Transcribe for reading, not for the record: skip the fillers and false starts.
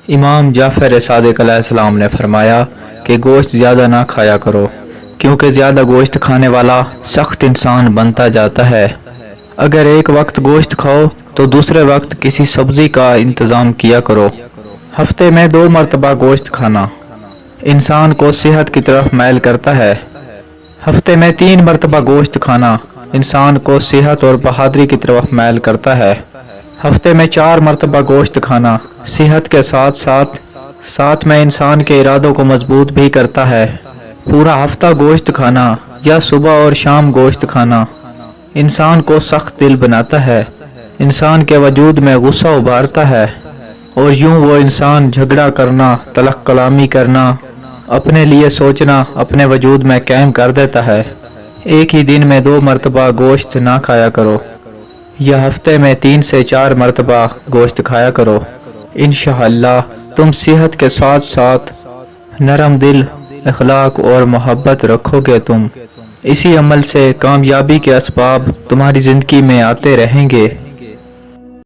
امام جعفر صادق علیہ السلام نے فرمایا کہ گوشت زیادہ نہ کھایا کرو، کیونکہ زیادہ گوشت کھانے والا سخت انسان بنتا جاتا ہے۔ اگر ایک وقت گوشت کھاؤ تو دوسرے وقت کسی سبزی کا انتظام کیا کرو۔ ہفتے میں 2 مرتبہ گوشت کھانا انسان کو صحت کی طرف میل کرتا ہے۔ ہفتے میں 3 مرتبہ گوشت کھانا انسان کو صحت اور بہادری کی طرف میل کرتا ہے۔ ہفتے میں 4 مرتبہ گوشت کھانا صحت کے ساتھ میں انسان کے ارادوں کو مضبوط بھی کرتا ہے۔ پورا ہفتہ گوشت کھانا یا صبح اور شام گوشت کھانا انسان کو سخت دل بناتا ہے، انسان کے وجود میں غصہ ابھارتا ہے، اور یوں وہ انسان جھگڑا کرنا، تلخ کلامی کرنا، اپنے لیے سوچنا اپنے وجود میں قائم کر دیتا ہے۔ ایک ہی دن میں 2 مرتبہ گوشت نہ کھایا کرو، یا ہفتے میں 3 سے 4 مرتبہ گوشت کھایا کرو۔ انشاءاللہ تم صحت کے ساتھ نرم دل، اخلاق اور محبت رکھو گے۔ تم اسی عمل سے کامیابی کے اسباب تمہاری زندگی میں آتے رہیں گے۔